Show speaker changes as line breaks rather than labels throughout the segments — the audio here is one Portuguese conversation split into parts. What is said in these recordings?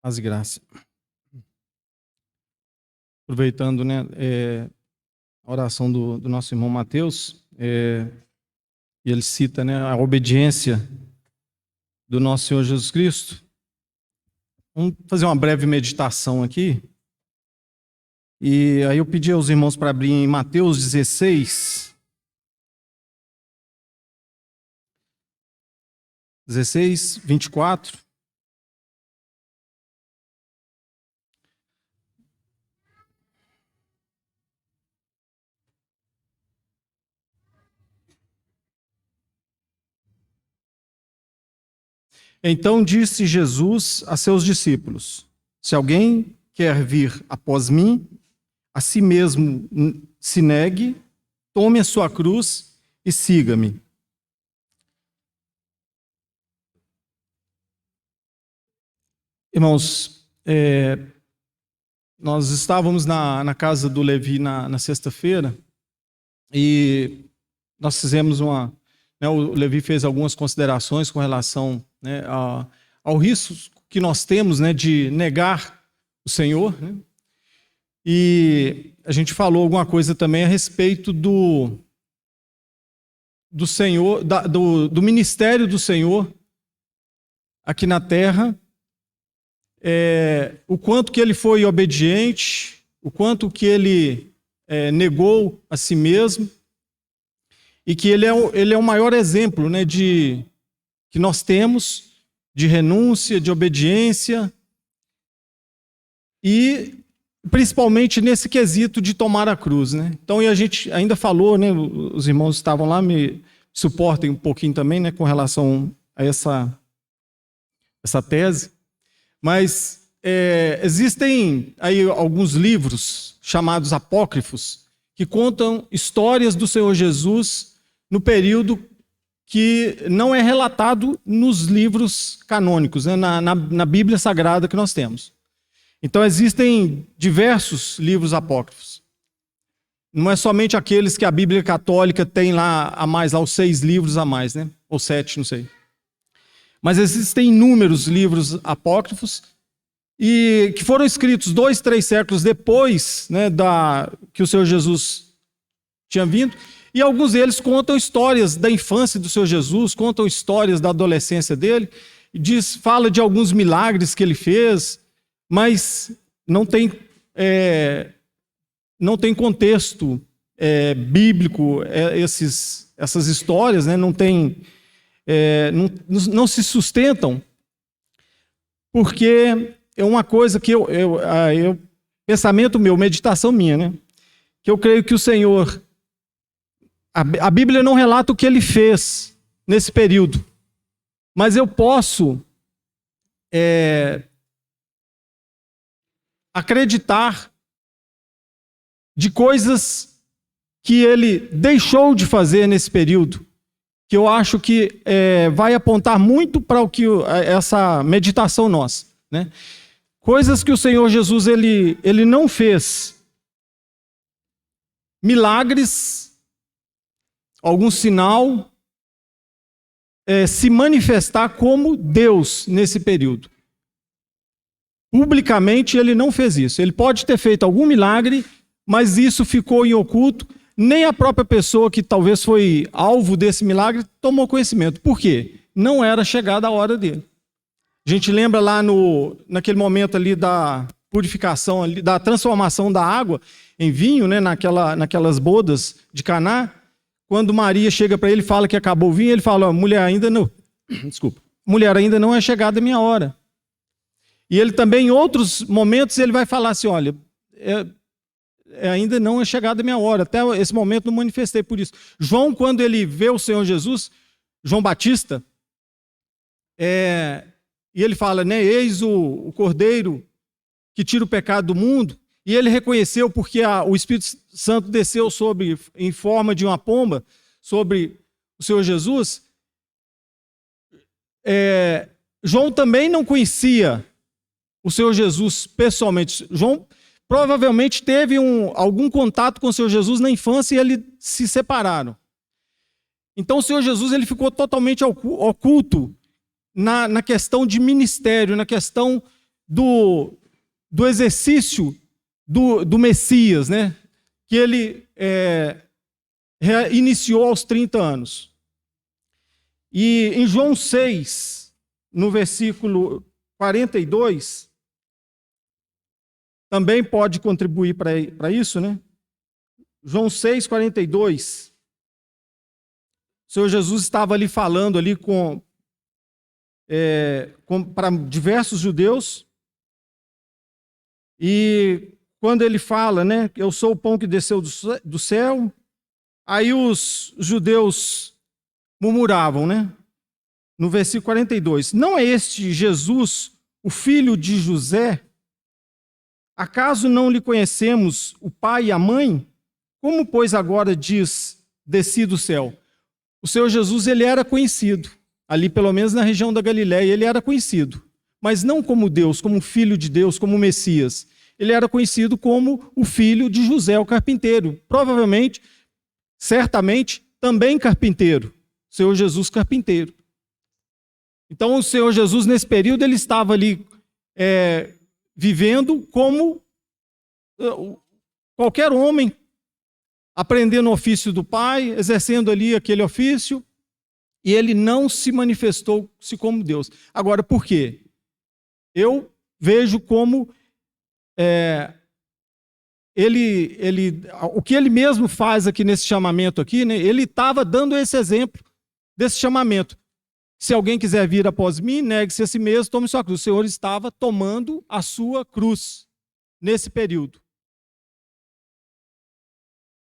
Paz e graça. Aproveitando, né, a oração do nosso irmão Mateus, e ele cita, né, a obediência do nosso Senhor Jesus Cristo. Vamos fazer uma breve meditação aqui. E aí eu pedi aos irmãos para abrir em Mateus 16, 24. Então disse Jesus a seus discípulos: se alguém quer vir após mim, a si mesmo se negue, tome a sua cruz e siga-me. Irmãos, nós estávamos na casa do Levi na sexta-feira e nós fizemos o Levi fez algumas considerações com relação, né, ao risco que nós temos, né, de negar o Senhor, né? E a gente falou alguma coisa também a respeito do Senhor, do ministério do Senhor aqui na terra, o quanto que ele foi obediente, o quanto que ele negou a si mesmo, e que ele é o maior exemplo, né, que nós temos de renúncia, de obediência, e principalmente nesse quesito de tomar a cruz, né? Então, e a gente ainda falou, né, os irmãos estavam lá, me suportem um pouquinho também, né, com relação a essa tese, mas existem aí alguns livros chamados apócrifos que contam histórias do Senhor Jesus no período que não é relatado nos livros canônicos, né, na Bíblia Sagrada que nós temos. Então existem diversos livros apócrifos. Não é somente aqueles que a Bíblia Católica tem lá a mais, lá os 6 livros a mais, né? Ou 7, não sei. Mas existem inúmeros livros apócrifos e que foram escritos 2, 3 séculos depois, né, que o Senhor Jesus tinha vindo. E alguns deles contam histórias da infância do Senhor Jesus, contam histórias da adolescência dele, fala de alguns milagres que ele fez, mas não tem contexto bíblico, essas histórias, né, não se sustentam, porque é uma coisa que pensamento meu, meditação minha, né, que eu creio que o Senhor, a Bíblia não relata o que ele fez nesse período, mas eu posso acreditar de coisas que ele deixou de fazer nesse período, que eu acho que vai apontar muito para o que essa meditação nossa, né? Coisas que o Senhor Jesus ele não fez, milagres, algum sinal, se manifestar como Deus nesse período. Publicamente ele não fez isso. Ele pode ter feito algum milagre, mas isso ficou em oculto. Nem a própria pessoa que talvez foi alvo desse milagre tomou conhecimento. Por quê? Não era chegada a hora dele. A gente lembra lá naquele momento ali da purificação, ali, da transformação da água em vinho, né, naquelas bodas de Caná, quando Maria chega para ele e fala que acabou o vinho, ele fala: mulher, ainda não é chegada a minha hora. E ele também, em outros momentos, ele vai falar assim: olha, ainda não é chegada a minha hora, até esse momento não manifestei por isso. João, quando ele vê o Senhor Jesus, João Batista, e ele fala, né, eis o Cordeiro que tira o pecado do mundo, e ele reconheceu porque o Espírito Santo desceu em forma de uma pomba sobre o Senhor Jesus. João também não conhecia o Senhor Jesus pessoalmente. João provavelmente teve algum contato com o Senhor Jesus na infância e eles se separaram. Então o Senhor Jesus ele ficou totalmente oculto na questão de ministério, na questão do exercício do Messias, né? Que ele iniciou aos 30 anos. E em João 6, no versículo 42, também pode contribuir para isso, né? João 6, 42. O Senhor Jesus estava ali falando ali para diversos judeus. E quando ele fala, né, eu sou o pão que desceu do céu, aí os judeus murmuravam, né? No versículo 42, não é este Jesus, o filho de José? Acaso não lhe conhecemos o pai e a mãe? Como, pois, agora diz, desci do céu? O Senhor Jesus, ele era conhecido, ali pelo menos na região da Galiléia, ele era conhecido, mas não como Deus, como filho de Deus, como Messias. Ele era conhecido como o filho de José, o carpinteiro. Provavelmente, certamente, também carpinteiro. O Senhor Jesus carpinteiro. Então, o Senhor Jesus, nesse período, ele estava ali vivendo como qualquer homem, aprendendo o ofício do Pai, exercendo ali aquele ofício, e ele não se manifestou-se como Deus. Agora, por quê? Eu vejo como o que ele mesmo faz aqui nesse chamamento aqui, né, ele estava dando esse exemplo desse chamamento. Se alguém quiser vir após mim, negue-se a si mesmo, tome sua cruz. O Senhor estava tomando a sua cruz nesse período.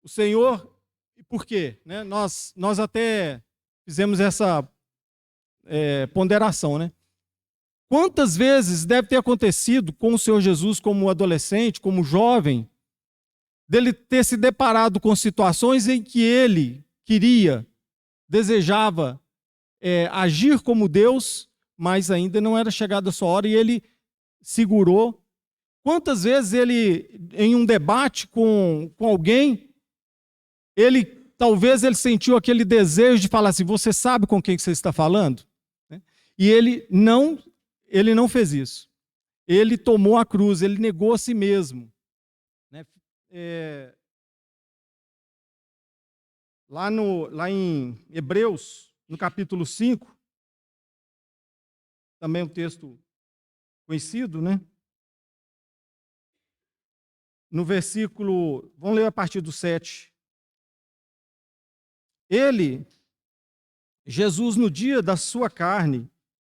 O Senhor, e por quê? Né? Nós até fizemos essa ponderação, né? Quantas vezes deve ter acontecido com o Senhor Jesus como adolescente, como jovem, dele ter se deparado com situações em que ele desejava agir como Deus, mas ainda não era chegada a sua hora e ele segurou. Quantas vezes ele, em um debate com alguém, talvez ele sentiu aquele desejo de falar assim, você sabe com quem você está falando? E ele não fez isso. Ele tomou a cruz, ele negou a si mesmo. Né? Lá em Hebreus, no capítulo 5, também um texto conhecido, né? No versículo, vamos ler a partir do 7. Jesus, no dia da sua carne,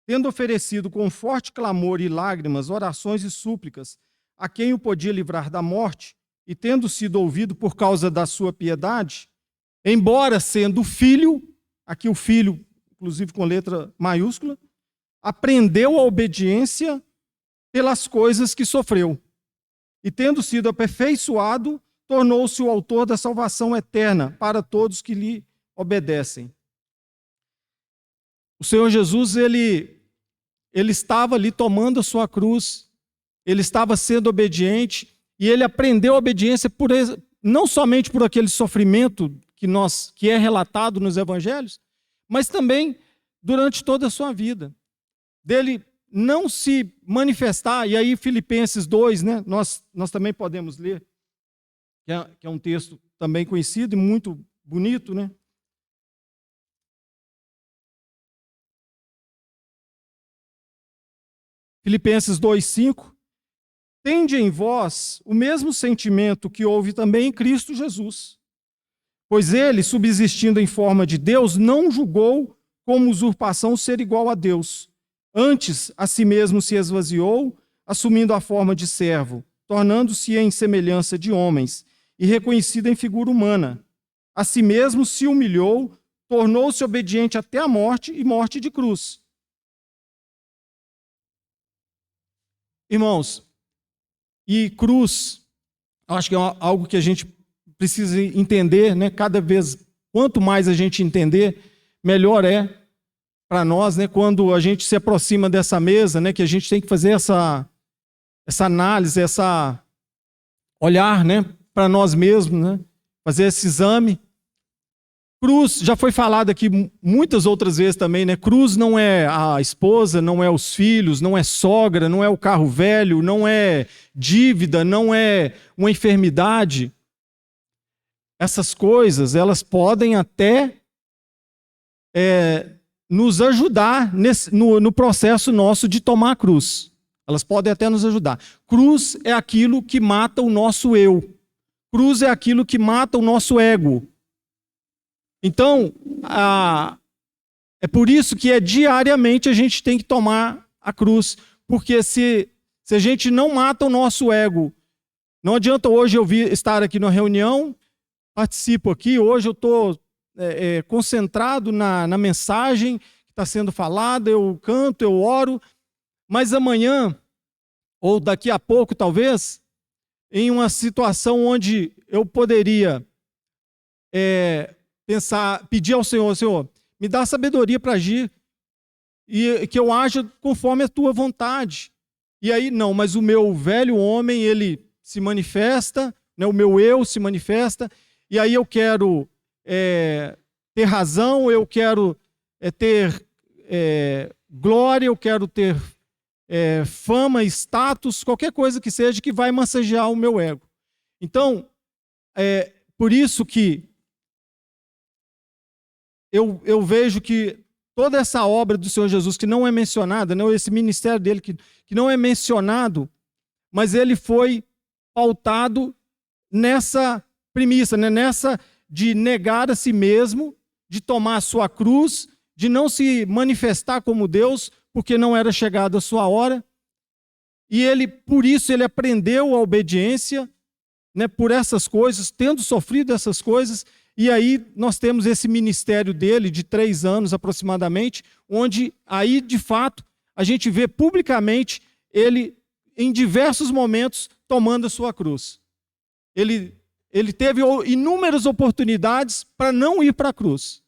tendo oferecido com forte clamor e lágrimas, orações e súplicas, a quem o podia livrar da morte, e tendo sido ouvido por causa da sua piedade, embora sendo filho, aqui o filho, inclusive com letra maiúscula, aprendeu a obediência pelas coisas que sofreu. E tendo sido aperfeiçoado, tornou-se o autor da salvação eterna para todos que lhe obedecem. O Senhor Jesus, ele estava ali tomando a sua cruz, ele estava sendo obediente, e ele aprendeu a obediência não somente por aquele sofrimento que é relatado nos evangelhos, mas também durante toda a sua vida. Dele não se manifestar, e aí Filipenses 2, né, nós também podemos ler, que é um texto também conhecido e muito bonito, né? Filipenses 2:5, tende em vós o mesmo sentimento que houve também em Cristo Jesus. Pois ele, subsistindo em forma de Deus, não julgou como usurpação ser igual a Deus. Antes, a si mesmo se esvaziou, assumindo a forma de servo, tornando-se em semelhança de homens, e reconhecido em figura humana. A si mesmo se humilhou, tornou-se obediente até a morte e morte de cruz. Irmãos, e cruz, eu acho que é algo que a gente precisa entender, né? Cada vez, quanto mais a gente entender, melhor é para nós, né? Quando a gente se aproxima dessa mesa, né? Que a gente tem que fazer essa análise, olhar, né? Para nós mesmos, né? Fazer esse exame. Cruz, já foi falado aqui muitas outras vezes também, né? Cruz não é a esposa, não é os filhos, não é sogra, não é o carro velho, não é dívida, não é uma enfermidade. Essas coisas, elas podem até nos ajudar no processo nosso de tomar a cruz. Elas podem até nos ajudar. Cruz é aquilo que mata o nosso eu. Cruz é aquilo que mata o nosso ego. Então, é por isso que diariamente a gente tem que tomar a cruz, porque se a gente não mata o nosso ego, não adianta hoje eu estar aqui na reunião, participo aqui, hoje eu estou concentrado na mensagem que está sendo falada, eu canto, eu oro, mas amanhã, ou daqui a pouco talvez, em uma situação onde eu poderia pedir ao Senhor, Senhor, me dá sabedoria para agir e que eu haja conforme a tua vontade. E aí, não, mas o meu velho homem, ele se manifesta, né, o meu eu se manifesta, e aí eu quero ter razão, eu quero ter glória, eu quero ter fama, status, qualquer coisa que seja que vai massagear o meu ego. Então, por isso que eu vejo que toda essa obra do Senhor Jesus, que não é mencionada, né, esse ministério dele que não é mencionado, mas ele foi pautado nessa premissa, né, nessa de negar a si mesmo, de tomar a sua cruz, de não se manifestar como Deus, porque não era chegada a sua hora. E ele, por isso, ele aprendeu a obediência, né, por essas coisas, tendo sofrido essas coisas. E aí nós temos esse ministério dele de 3 anos aproximadamente, onde aí de fato a gente vê publicamente ele em diversos momentos tomando a sua cruz. Ele teve inúmeras oportunidades para não ir para a cruz.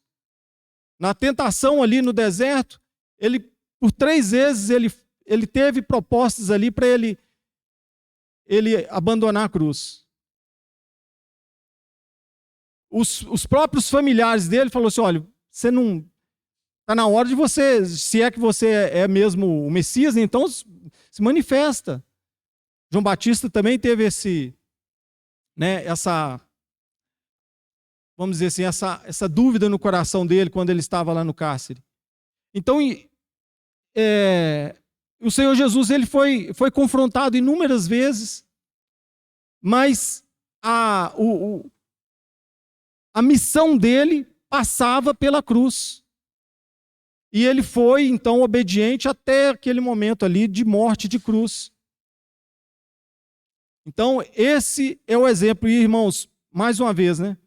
Na tentação ali no deserto, ele por 3 vezes ele teve propostas ali para ele abandonar a cruz. Os próprios familiares dele falaram assim, olha, você não... Está na hora de você, se é que você é mesmo o Messias, então se manifesta. João Batista também teve vamos dizer assim, essa dúvida no coração dele quando ele estava lá no cárcere. Então, o Senhor Jesus ele foi confrontado inúmeras vezes, mas a missão dele passava pela cruz. E ele foi, então, obediente até aquele momento ali de morte de cruz. Então, esse é o exemplo. E, irmãos, mais uma vez, né?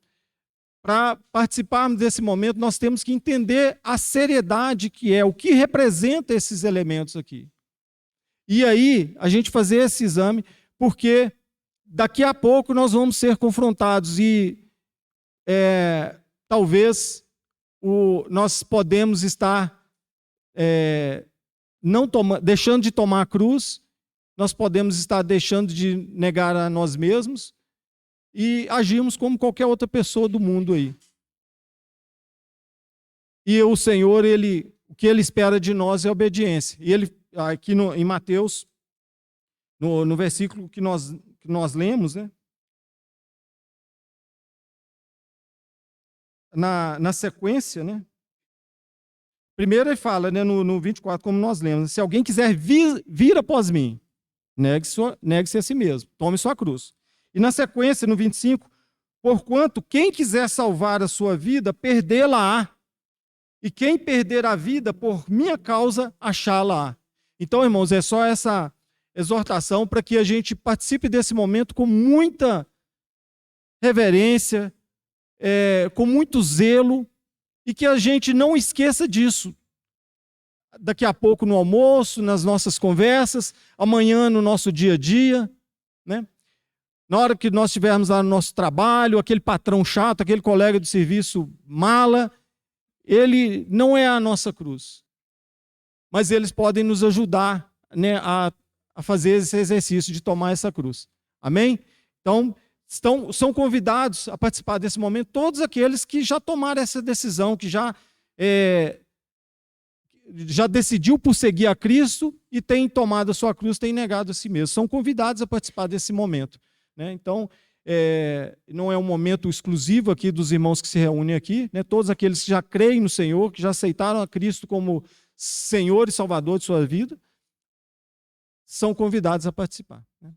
Para participarmos desse momento, nós temos que entender a seriedade que é, o que representa esses elementos aqui. E aí, a gente fazer esse exame, porque daqui a pouco nós vamos ser confrontados e talvez nós podemos estar deixando de tomar a cruz, nós podemos estar deixando de negar a nós mesmos e agirmos como qualquer outra pessoa do mundo aí. E o Senhor, o que Ele espera de nós é obediência. E Ele, aqui em Mateus, no versículo que nós lemos, né? Na sequência, né? Primeiro ele fala, né, no 24, como nós lemos, se alguém quiser vir após mim, negue-se a si mesmo, tome sua cruz. E na sequência, no 25, porquanto quem quiser salvar a sua vida, perdê-la-á. E quem perder a vida por minha causa, achá-la-á. Então, irmãos, é só essa exortação para que a gente participe desse momento com muita reverência, com muito zelo, e que a gente não esqueça disso. Daqui a pouco no almoço, nas nossas conversas, amanhã no nosso dia a dia, né? Na hora que nós estivermos lá no nosso trabalho, aquele patrão chato, aquele colega de serviço mala, ele não é a nossa cruz. Mas eles podem nos ajudar, né, a fazer esse exercício de tomar essa cruz. Amém? Então, são convidados a participar desse momento todos aqueles que já tomaram essa decisão, que já decidiu por seguir a Cristo e tem tomado a sua cruz, tem negado a si mesmo. São convidados a participar desse momento, né? Então, não é um momento exclusivo aqui dos irmãos que se reúnem aqui, né? Todos aqueles que já creem no Senhor, que já aceitaram a Cristo como Senhor e Salvador de sua vida, são convidados a participar, né?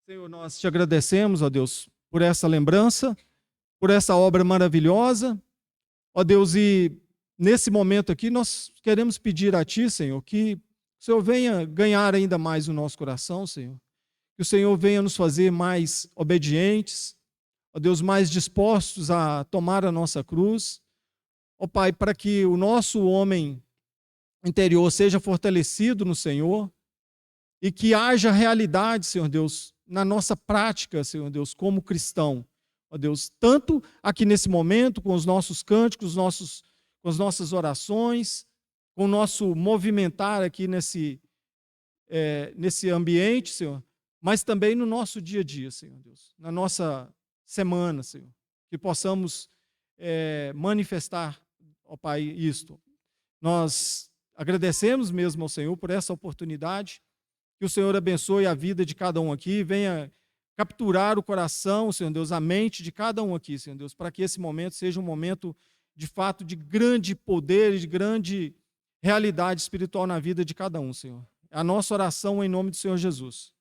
Senhor, nós te agradecemos, ó Deus, por essa lembrança, por essa obra maravilhosa, ó Deus, e nesse momento aqui nós queremos pedir a Ti, Senhor, que o Senhor venha ganhar ainda mais o nosso coração, Senhor, que o Senhor venha nos fazer mais obedientes, ó Deus, mais dispostos a tomar a nossa cruz, ó Pai, para que o nosso homem interior seja fortalecido no Senhor e que haja realidade, Senhor Deus, na nossa prática, Senhor Deus, como cristão, ó Deus, tanto aqui nesse momento, com os nossos cânticos, com as nossas orações, com o nosso movimentar aqui nesse ambiente, Senhor, mas também no nosso dia a dia, Senhor Deus, na nossa semana, Senhor, que possamos manifestar, ó Pai, isto. Nós agradecemos mesmo ao Senhor por essa oportunidade. Que o Senhor abençoe a vida de cada um aqui, venha capturar o coração, Senhor Deus, a mente de cada um aqui, Senhor Deus, para que esse momento seja um momento, de fato, de grande poder, de grande realidade espiritual na vida de cada um, Senhor. É a nossa oração em nome do Senhor Jesus.